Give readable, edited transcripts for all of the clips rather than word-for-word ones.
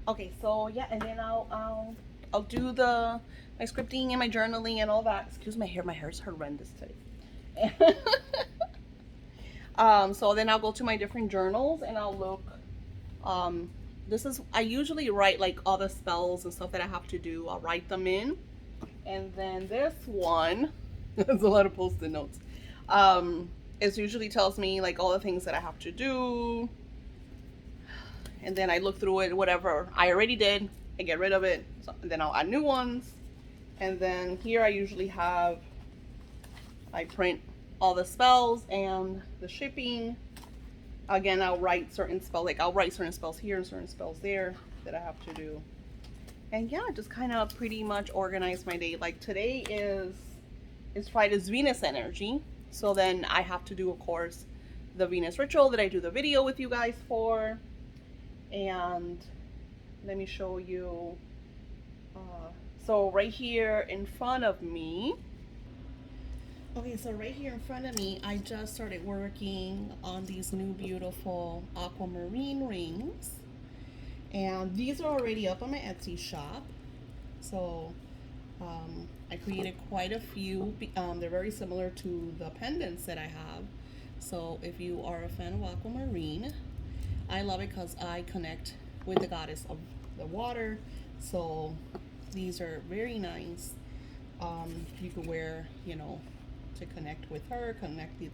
Okay, so yeah, and then I'll do the my scripting and my journaling and all that. Excuse my hair. My hair is horrendous today. So then I'll go to my different journals and I'll look. Um, this is I usually write like all the spells and stuff that I have to do. I'll write them in, and then this one, there's a lot of post-it notes. It usually tells me like all the things that I have to do, and then I look through it. Whatever I already did, I get rid of it. So, and then I'll add new ones. And then here I usually have, I print all the spells and the shipping. Again, I'll write certain spells, like I'll write certain spells here and certain spells there that I have to do. And yeah, just kind of pretty much organize my day. Like today is Friday's Venus energy. So then I have to do, of course, the Venus ritual that I do the video with you guys for. And let me show you. So right here in front of me. Okay, so right here in front of me, I just started working on these new beautiful aquamarine rings. And these are already up on my Etsy shop. So I created quite a few. They're very similar to the pendants that I have. So if you are a fan of aquamarine, I love it because I connect with the goddess of the water. So these are very nice. You could wear, to connect with her, connect the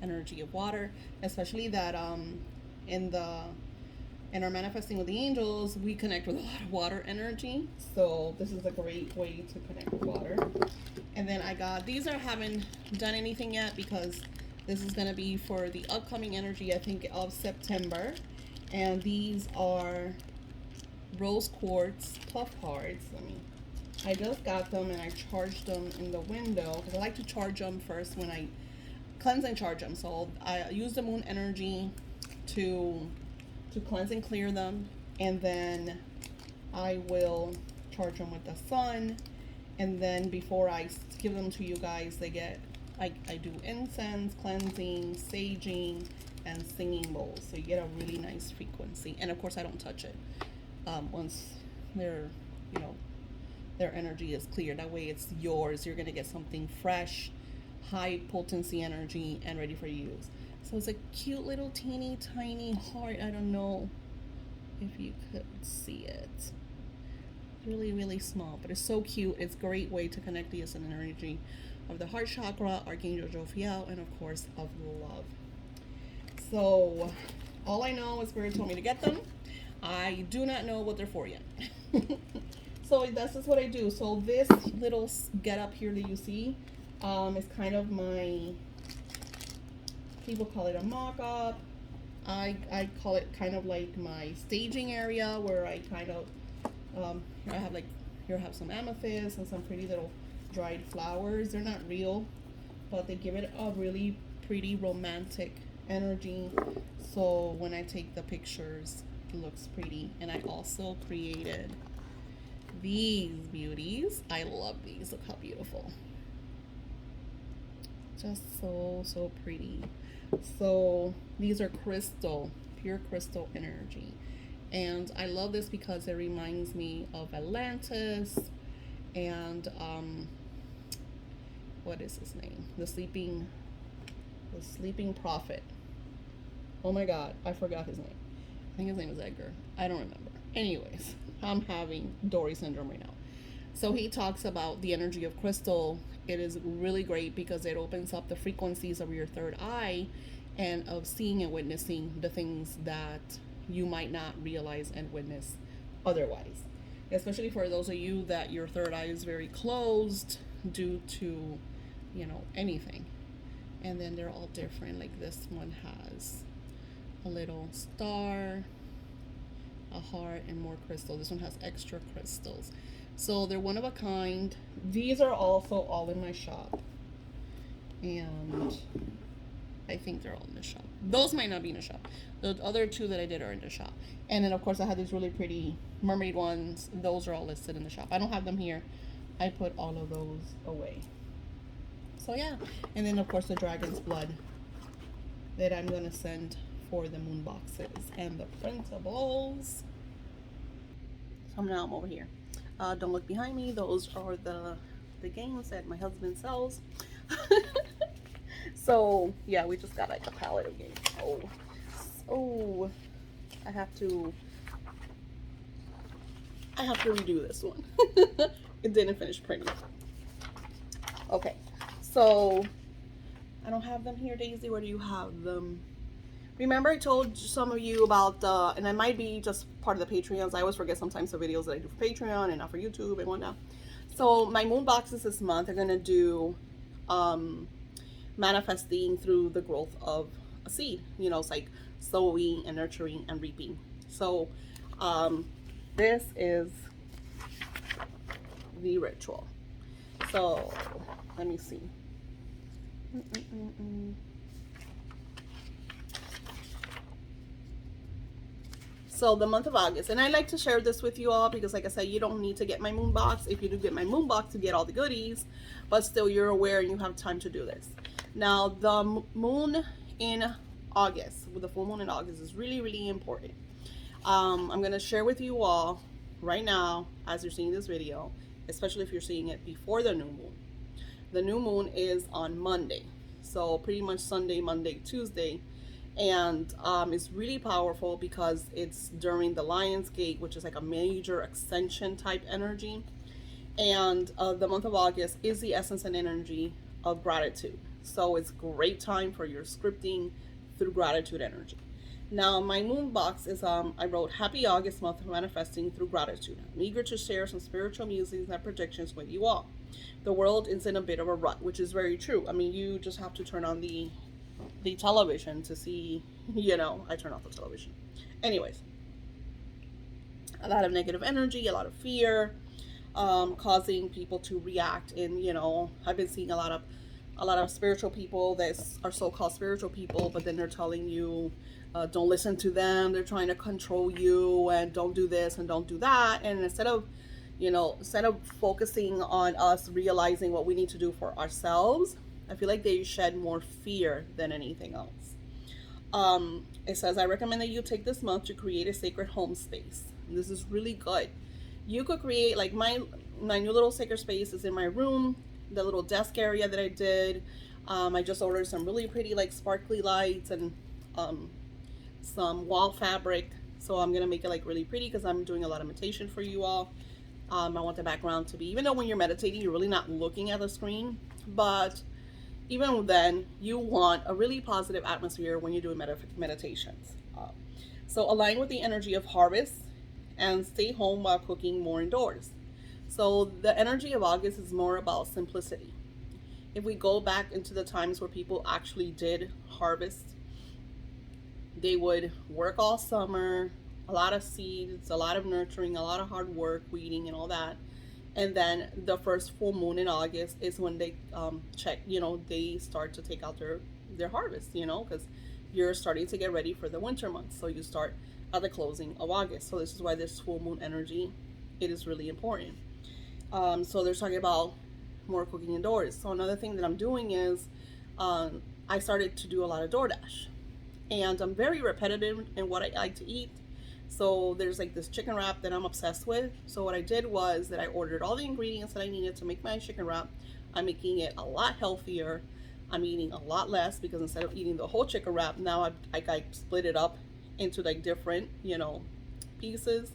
energy of water, especially that in our manifesting with the angels, we connect with a lot of water energy. So this is a great way to connect with water. And then I got these. I haven't done anything yet because this is going to be for the upcoming energy, I think, of September. And these are rose quartz puff cards. I just got them and I charged them in the window because I like to charge them first when I cleanse and charge them. So I use the moon energy to cleanse and clear them, and then I will charge them with the sun. And then before I give them to you guys, I do incense, cleansing, saging, and singing bowls. So you get a really nice frequency. And of course, I don't touch it once their energy is clear. That way it's yours. You're going to get something fresh, high potency energy, and ready for use. So it's a cute little teeny tiny heart. I don't know if you could see it. Really, really small, but it's so cute. It's a great way to connect the energy of the heart chakra, Archangel Jophiel, and of course of love. So all I know is Spirit told me to get them. I do not know what they're for yet. So this is what I do. So this little get up here that you see is kind of my, people call it a mock-up. I call it kind of like my staging area where I kind of, here I have some amethyst and some pretty little dried flowers. They're not real, but they give it a really pretty romantic energy. So when I take the pictures, it looks pretty. And I also created these beauties. I love these. Look how beautiful. Just so pretty. So these are crystal, pure crystal energy. And I love this because it reminds me of Atlantis and what is his name? The sleeping prophet. Oh my god, I forgot his name. I think his name is Edgar. I don't remember. Anyways, I'm having Dory syndrome right now. So he talks about the energy of crystal. It is really great because it opens up the frequencies of your third eye and of seeing and witnessing the things that you might not realize and witness otherwise. Especially for those of you that your third eye is very closed due to, anything. And then they're all different. Like this one has a little star, a heart, and more crystal. This one has extra crystals. So they're one of a kind. These are also all in my shop. And I think they're all in the shop. Those might not be in the shop. The other two that I did are in the shop. And then of course I had these really pretty mermaid ones. Those are all listed in the shop. I don't have them here. I put all of those away. So yeah. And then of course the dragon's blood that I'm going to send for the moon boxes and the printables. So now I'm over here. Don't look behind me. Those are the games that my husband sells. So yeah, we just got like a pallet of games. Oh, I have to redo this one. It didn't finish printing. Okay, so I don't have them here, Daisy. Where do you have them? Remember I told some of you about, and it might be just part of the Patreons. I always forget sometimes the videos that I do for Patreon and not for YouTube and whatnot. So my moon boxes this month are going to do manifesting through the growth of a seed. You know, it's like sowing and nurturing and reaping. So this is the ritual. So let me see. So the month of August, and I like to share this with you all because like I said, you don't need to get my moon box. If you do get my moon box, you get all the goodies, but still you're aware and you have time to do this. Now the moon in August, with the full moon in August, is really, really important. I'm going to share with you all right now as you're seeing this video, especially if you're seeing it before the new moon. The new moon is on Monday, so pretty much Sunday, Monday, Tuesday, and it's really powerful because it's during the Lion's Gate, which is like a major ascension type energy. And the month of August is the essence and energy of gratitude, so it's a great time for your scripting through gratitude energy. Now my moon box is I wrote Happy August month of manifesting through gratitude. I'm eager to share some spiritual musings and projections with you all. The world is in a bit of a rut, which is very true. I mean, you just have to turn on the television to see, you know, I turn off the television. Anyways, a lot of negative energy, a lot of fear, causing people to react. And, you know, I've been seeing a lot of spiritual people that are so-called spiritual people, but then they're telling you, don't listen to them. They're trying to control you and don't do this and don't do that. And instead of focusing on us realizing what we need to do for ourselves, I feel like they shed more fear than anything else. It says, I recommend that you take this month to create a sacred home space. And this is really good. You could create, like my new little sacred space is in my room, the little desk area that I did. I just ordered some really pretty like sparkly lights and some wall fabric. So I'm going to make it like really pretty because I'm doing a lot of meditation for you all. I want the background to be, even though when you're meditating, you're really not looking at the screen, but even then, you want a really positive atmosphere when you're doing meditations. So align with the energy of harvest and stay home while cooking more indoors. So the energy of August is more about simplicity. If we go back into the times where people actually did harvest, they would work all summer, a lot of seeds, a lot of nurturing, a lot of hard work, weeding and all that. And then the first full moon in August is when they check, you know, they start to take out their harvest, you know, because you're starting to get ready for the winter months. So you start at the closing of August. So this is why this full moon energy, it is really important. So they're talking about more cooking indoors. So another thing that I'm doing is I started to do a lot of DoorDash. And I'm very repetitive in what I like to eat. So there's like this chicken wrap that I'm obsessed with. So what I did was that I ordered all the ingredients that I needed to make my chicken wrap. I'm making it a lot healthier. I'm eating a lot less because instead of eating the whole chicken wrap, now I split it up into like different, you know, pieces.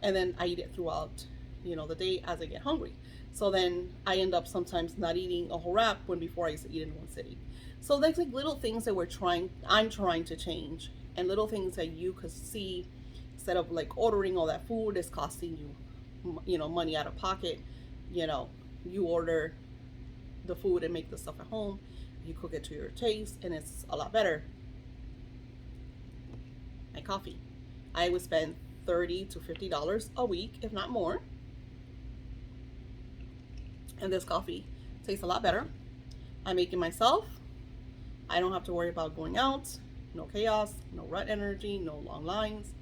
And then I eat it throughout, you know, the day as I get hungry. So then I end up sometimes not eating a whole wrap when before I used to eat in one sitting. So there's like little things that I'm trying to change, and little things that you could see. Instead of like ordering all that food is costing you, you know, money out of pocket, you know, you order the food and make the stuff at home. You cook it to your taste, and it's a lot better. My coffee, I would spend $30 to $50 a week, if not more. And this coffee tastes a lot better. I make it myself. I don't have to worry about going out. No chaos, no rut energy, no long lines.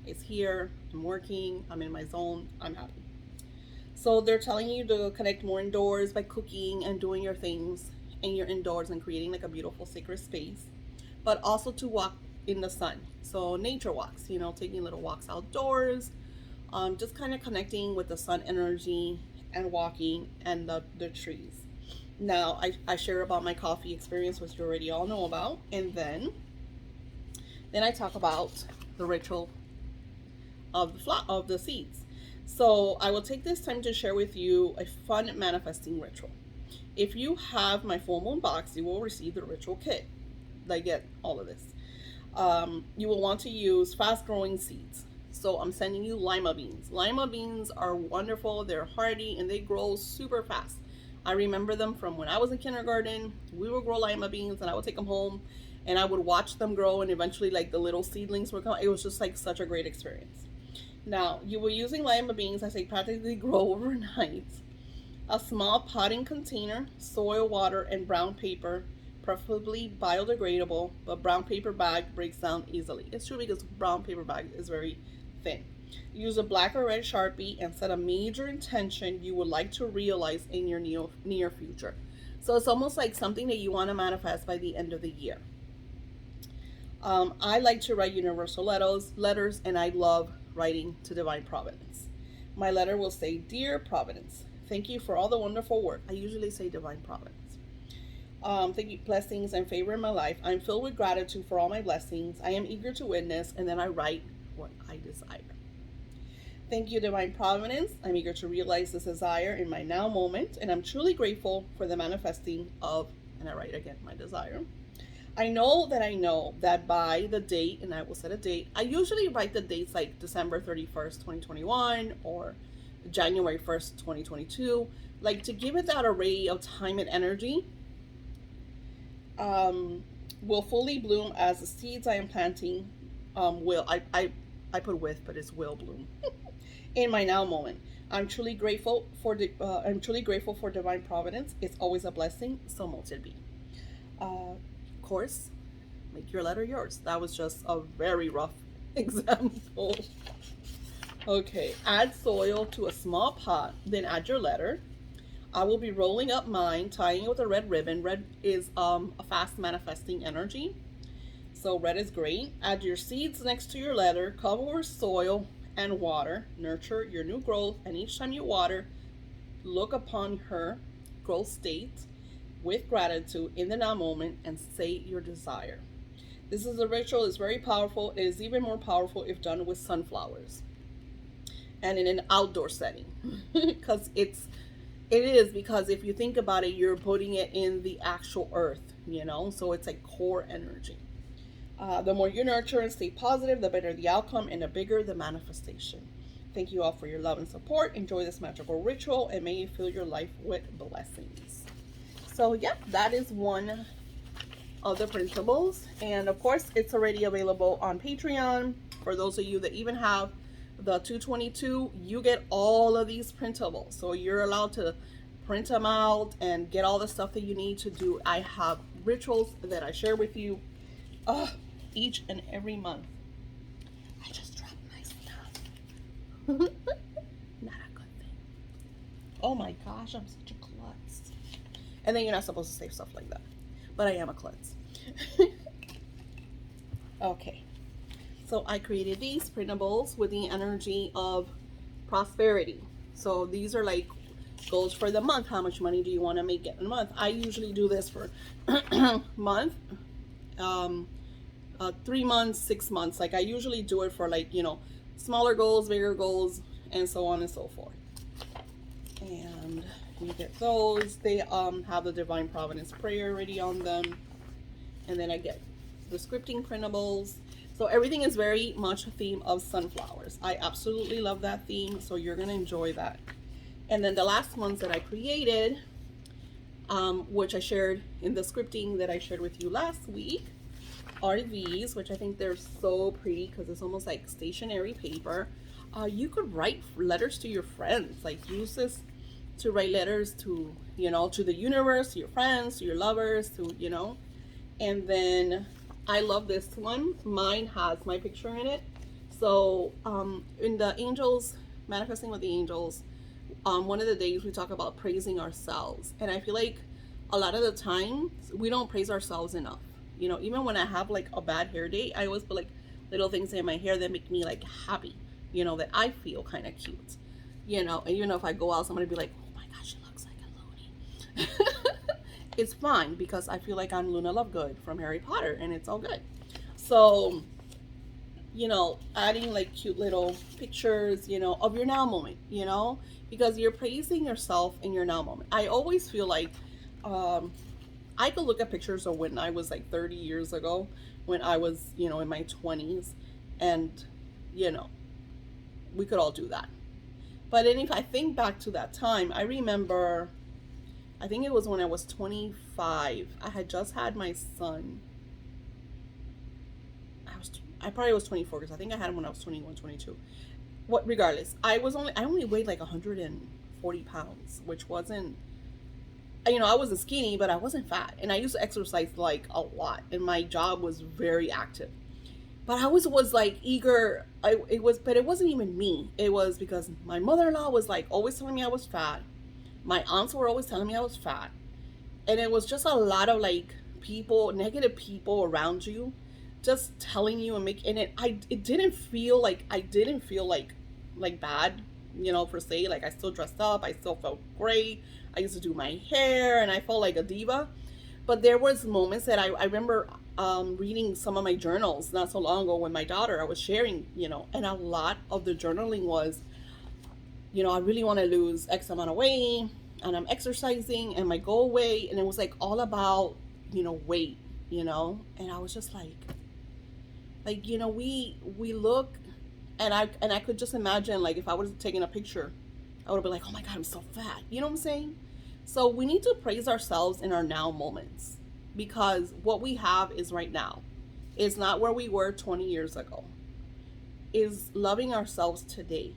It's here, I'm working, I'm in my zone, I'm happy. So they're telling you to connect more indoors by cooking and doing your things in your indoors and creating like a beautiful sacred space, but also to walk in the sun. So nature walks, you know, taking little walks outdoors, Just kind of connecting with the sun energy and walking and the trees. Now, I share about my coffee experience, which you already all know about, and then I talk about the ritual of the seeds. So I will take this time to share with you a fun manifesting ritual. If you have my full moon box, you will receive the ritual kit. I get all of this. You will want to use fast growing seeds. So I'm sending you lima beans. Lima beans are wonderful. They're hardy and they grow super fast. I remember them from when I was in kindergarten. We would grow lima beans and I would take them home and I would watch them grow, and eventually like the little seedlings would come. It was just like such a great experience. Now, you were using lima beans as they practically grow overnight. A small potting container, soil, water, and brown paper, preferably biodegradable, but brown paper bag breaks down easily. It's true because brown paper bag is very thin. Use a black or red Sharpie and set a major intention you would like to realize in your near future. So it's almost like something that you want to manifest by the end of the year. I like to write universal letters, and I love writing to Divine Providence. My letter will say, Dear Providence, thank you for all the wonderful work. I usually say Divine Providence. Thank you, blessings and favor in my life. I'm filled with gratitude for all my blessings. I am eager to witness, and then I write what I desire. Thank you, Divine Providence. I'm eager to realize this desire in my now moment, and I'm truly grateful for the manifesting of, and I write again, my desire. I know that by the date, and I will set a date, I usually write the dates like December 31st, 2021 or January 1st, 2022, like to give it that array of time and energy. Will fully bloom as the seeds I am planting will, I put with, but it's will bloom in my now moment. I'm truly grateful for Divine Providence. It's always a blessing, so mote it be. Course, make your letter yours. That was just a very rough example. Okay, add soil to a small pot, then add your letter. I will be rolling up mine, tying it with a red ribbon. Red is a fast manifesting energy, so red is great. Add your seeds next to your letter, cover with soil and water. Nurture your new growth, and each time you water, look upon her growth state with gratitude in the now moment and say your desire. This is a ritual. It's very powerful. It is even more powerful if done with sunflowers and in an outdoor setting because it is because if you think about it, you're putting it in the actual earth, so it's like core energy. The more you nurture and stay positive, the better the outcome and the bigger the manifestation. Thank you all for your love and support. Enjoy this magical ritual and may you fill your life with blessings. So yeah, that is one of the printables, and of course it's already available on Patreon. For those of you that even have the 222, you get all of these printables, so you're allowed to print them out and get all the stuff that you need to do. I have rituals that I share with you each and every month. I just dropped my stuff. Not a good thing. Oh my gosh, I'm such a klutz. And then you're not supposed to say stuff like that, but I am a klutz. Okay, so I created these printables with the energy of prosperity. So these are like goals for the month. How much money do you want to make in a month? I usually do this for month, 3 months, 6 months. Like I usually do it for like, smaller goals, bigger goals, and so on and so forth. And you get those. They have the Divine Providence prayer already on them. And then I get the scripting printables. So everything is very much a theme of sunflowers. I absolutely love that theme, so you're going to enjoy that. And then the last ones that I created, which I shared in the scripting that I shared with you last week, are these, which I think they're so pretty because it's almost like stationery paper. You could write letters to your friends, like use this to write letters to, to the universe, to your friends, to your lovers, to, and then I love this one. Mine has my picture in it. So in the angels, manifesting with the angels, one of the days we talk about praising ourselves. And I feel like a lot of the time we don't praise ourselves enough. Even when I have like a bad hair day, I always put like little things in my hair that make me like happy. that I feel kind of cute, and if I go out, somebody be like, oh my gosh, she looks like a loony. It's fine because I feel like I'm Luna Lovegood from Harry Potter, and it's all good. So, adding like cute little pictures, of your now moment, because you're praising yourself in your now moment. I always feel like I could look at pictures of when I was like 30 years ago, when I was, in my 20s, and, you know, we could all do that. But then if I think back to that time, I remember, I think it was when I was 25. I had just had my son. I probably was 24 because I think I had him when I was 21, 22. Regardless, I only weighed like 140 pounds, which wasn't, I wasn't skinny, but I wasn't fat. And I used to exercise like a lot, and my job was very active. But I always was like eager. But it wasn't even me. It was because my mother-in-law was like always telling me I was fat. My aunts were always telling me I was fat. And it was just a lot of like negative people around you, just telling you and making it. It didn't feel like bad, per se. Like I still dressed up. I still felt great. I used to do my hair, and I felt like a diva. But there was moments that I remember reading some of my journals not so long ago with my daughter. I was sharing, and a lot of the journaling was, I really want to lose X amount of weight, and I'm exercising, and my goal weight, and it was like all about, weight, and I was just like, we look, and I could just imagine, like, if I was taking a picture, I would be like, oh my God, I'm so fat. You know what I'm saying? So we need to praise ourselves in our now moments, because what we have is right now. It's not where we were 20 years ago. Is loving ourselves today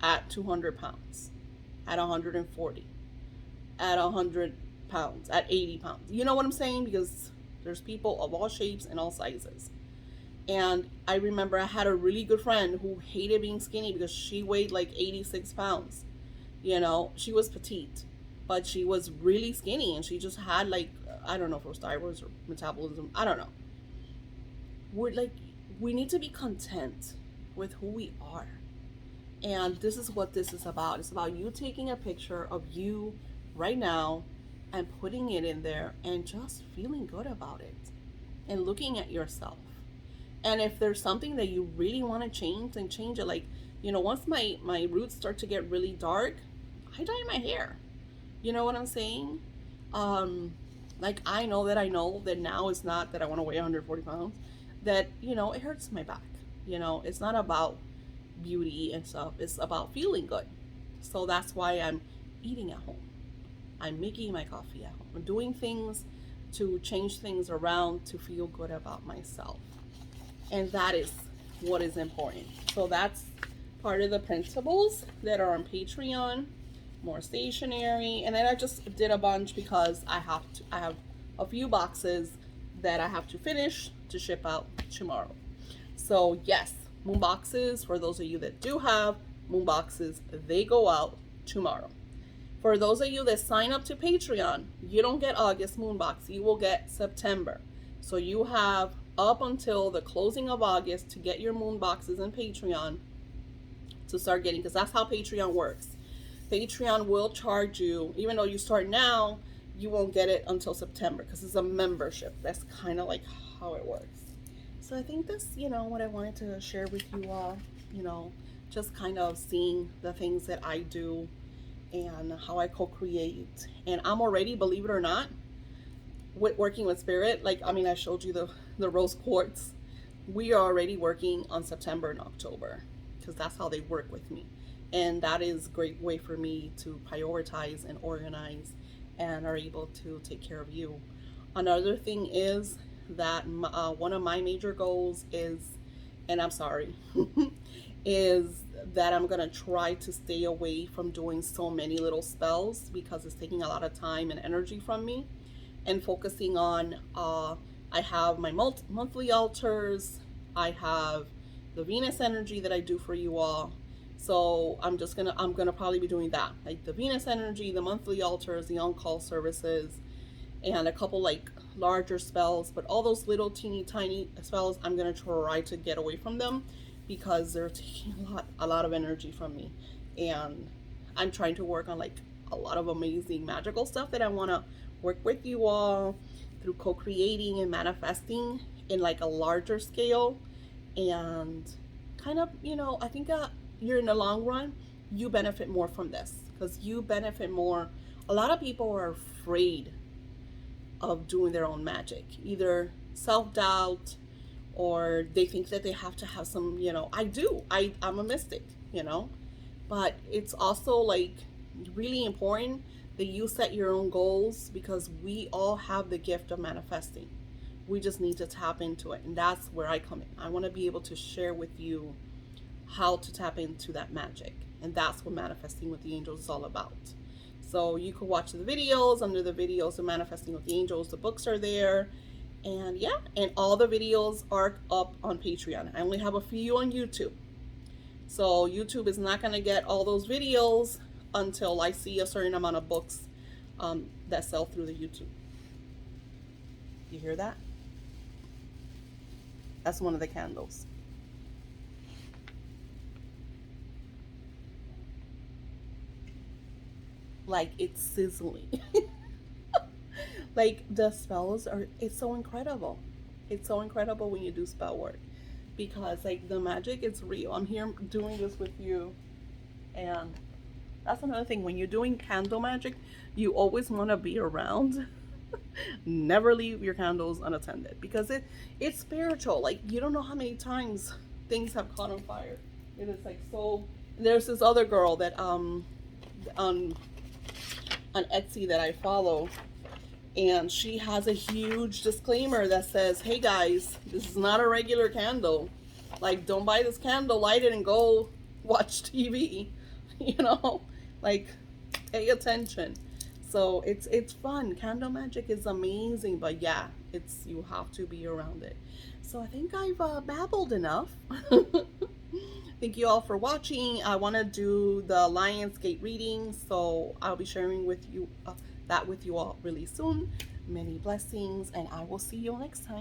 at 200 pounds, at 140, at 100 pounds, at 80 pounds. You know what I'm saying? Because there's people of all shapes and all sizes. And I remember I had a really good friend who hated being skinny because she weighed like 86 pounds. She was petite, but she was really skinny, and she just had like, I don't know if it was thyroid or metabolism. I don't know. We need to be content with who we are. And this is what this is about. It's about you taking a picture of you right now and putting it in there and just feeling good about it and looking at yourself. And if there's something that you really want to change, then change it. Like, once my roots start to get really dark, I dye my hair. You know what I'm saying? Like, I know that now it's not that I want to weigh 140 pounds, that, it hurts my back. It's not about beauty and stuff. It's about feeling good. So that's why I'm eating at home. I'm making my coffee at home. I'm doing things to change things around to feel good about myself. And that is what is important. So that's part of the principles that are on Patreon. More stationery, and then I just did a bunch because I have a few boxes that I have to finish to ship out tomorrow. So yes, moon boxes, for those of you that do have moon boxes, they go out tomorrow. For those of you that sign up to Patreon, you don't get August moon box, you will get September. So you have up until the closing of August to get your moon boxes in Patreon to start getting, because that's how Patreon works. Patreon will charge you, even though you start now, you won't get it until September because it's a membership. That's kind of like how it works. So I think that's, what I wanted to share with you all, just kind of seeing the things that I do and how I co-create. And I'm already, believe it or not, working with spirit. Like, I showed you the rose quartz. We are already working on September and October because that's how they work with me. And that is a great way for me to prioritize and organize and are able to take care of you. Another thing is that one of my major goals is, and I'm sorry, is that I'm going to try to stay away from doing so many little spells because it's taking a lot of time and energy from me, and focusing on, I have my monthly altars, I have the Venus energy that I do for you all. So I'm gonna probably be doing that, like the Venus energy, the monthly altars, the on-call services, and a couple like larger spells. But all those little teeny tiny spells, I'm gonna try to get away from them because they're taking a lot of energy from me. And I'm trying to work on like a lot of amazing magical stuff that I want to work with you all through co-creating and manifesting in like a larger scale. And kind of, I think you're in the long run, you benefit more from this because you benefit more. A lot of people are afraid of doing their own magic, either self-doubt, or they think that they have to have some, I'm a mystic, but it's also like really important that you set your own goals, because we all have the gift of manifesting. We just need to tap into it, and that's where I come in. I want to be able to share with you how to tap into that magic, and that's what Manifesting with the Angels is all about. So you can watch the videos. Under the videos of Manifesting with the Angels, the books are there. And yeah, and all the videos are up on Patreon. I only have a few on YouTube. So YouTube is not going to get all those videos until I see a certain amount of books that sell through the YouTube. You hear that? That's one of the candles. Like, it's sizzling. Like, the spells it's so incredible. It's so incredible when you do spell work, because like the magic is real. I'm here doing this with you. And that's another thing. When you're doing candle magic, you always want to be around. Never leave your candles unattended, because it's spiritual. Like, you don't know how many times things have caught on fire. It is like so. There's this other girl that on Etsy that I follow, and she has a huge disclaimer that says, hey guys, this is not a regular candle. Like, don't buy this candle, light it, and go watch TV. Like, pay attention. So it's fun. Candle magic is amazing, but yeah, you have to be around it. So I think I've babbled enough. Thank you all for watching. I want to do the Lionsgate reading, so I'll be sharing with you that with you all really soon. Many blessings, and I will see you next time.